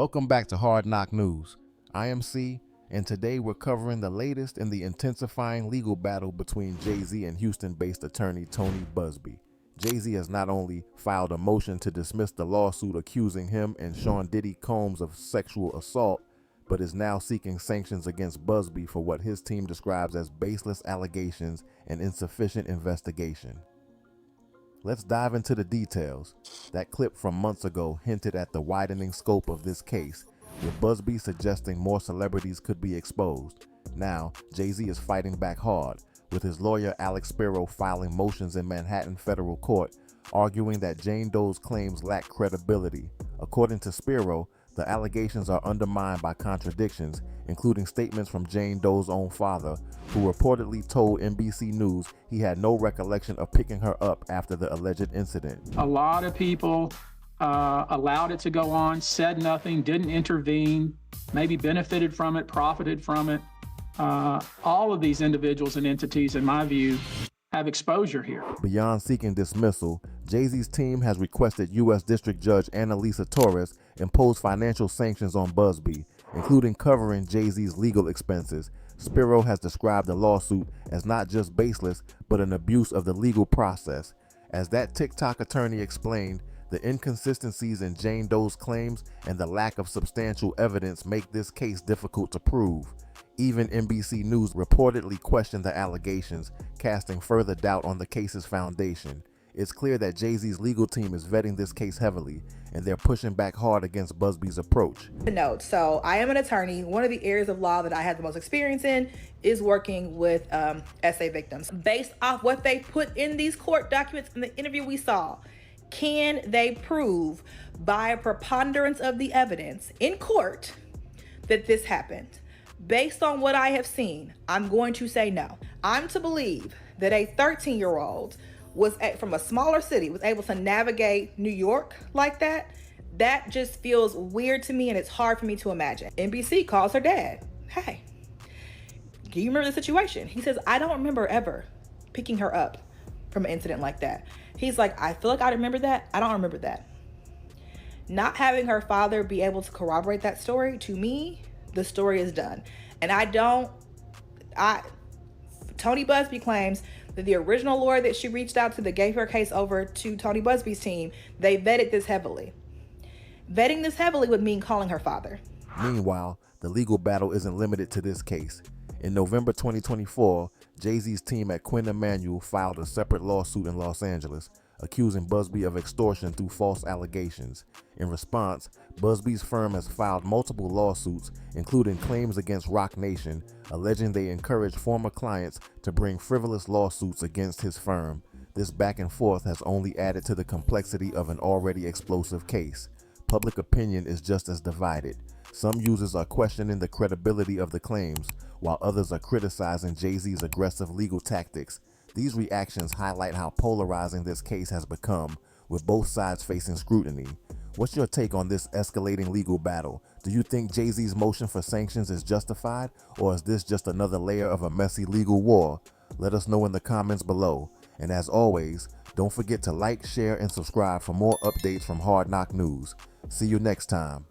Welcome back to Hard Knock News. I am C, and today we're covering the latest in the intensifying legal battle between Jay-Z and Houston-based attorney Tony Buzbee. Jay-Z has not only filed a motion to dismiss the lawsuit accusing him and Sean Diddy Combs of sexual assault, but is now seeking sanctions against Buzbee for what his team describes as baseless allegations and insufficient investigation. Let's dive into the details. That clip from months ago hinted at the widening scope of this case, with Buzbee suggesting more celebrities could be exposed. Now, Jay-Z is fighting back hard, with his lawyer Alex Spiro filing motions in Manhattan federal court, arguing that Jane Doe's claims lack credibility. According to Spiro, the allegations are undermined by contradictions, including statements from Jane Doe's own father, who reportedly told NBC News he had no recollection of picking her up after the alleged incident. A lot of people allowed it to go on, said nothing, didn't intervene, maybe benefited from it, profited from it. All of these individuals and entities, in my view, have exposure here. Beyond seeking dismissal, Jay-Z's team has requested U.S. District Judge Annalisa Torres impose financial sanctions on Buzbee, including covering Jay-Z's legal expenses. Spiro has described the lawsuit as not just baseless, but an abuse of the legal process. As that TikTok attorney explained, the inconsistencies in Jane Doe's claims and the lack of substantial evidence make this case difficult to prove. Even NBC News reportedly questioned the allegations, casting further doubt on the case's foundation. It's clear that Jay-Z's legal team is vetting this case heavily, and they're pushing back hard against Buzbee's approach. Note, so I am an attorney. One of the areas of law that I have the most experience in is working with SA victims. Based off what they put in these court documents in the interview we saw, can they prove by a preponderance of the evidence in court that this happened? Based on what I have seen, I'm going to say no. I'm to believe that a 13-year-old from a smaller city was able to navigate New York like that. That just feels weird to me, and it's hard for me to imagine. NBC calls her dad. Hey, do you remember the situation? He says, I don't remember ever picking her up from an incident like that. He's like, I feel like I remember that. I don't remember that. Not having her father be able to corroborate that story, to me, the story is done. And Tony Buzbee claims that the original lawyer that she reached out to that gave her case over to Tony Buzbee's team, they vetted this heavily. Vetting this heavily would mean calling her father. Meanwhile, the legal battle isn't limited to this case. In November 2024, Jay-Z's team at Quinn Emanuel filed a separate lawsuit in Los Angeles, accusing Buzbee of extortion through false allegations. In response, Buzbee's firm has filed multiple lawsuits, including claims against Roc Nation, alleging they encouraged former clients to bring frivolous lawsuits against his firm. This back and forth has only added to the complexity of an already explosive case. Public opinion is just as divided. Some users are questioning the credibility of the claims, while others are criticizing Jay-Z's aggressive legal tactics. These reactions highlight how polarizing this case has become, with both sides facing scrutiny. What's your take on this escalating legal battle? Do you think Jay-Z's motion for sanctions is justified, or is this just another layer of a messy legal war? Let us know in the comments below. And as always, don't forget to like, share, and subscribe for more updates from Hard Knock News. See you next time.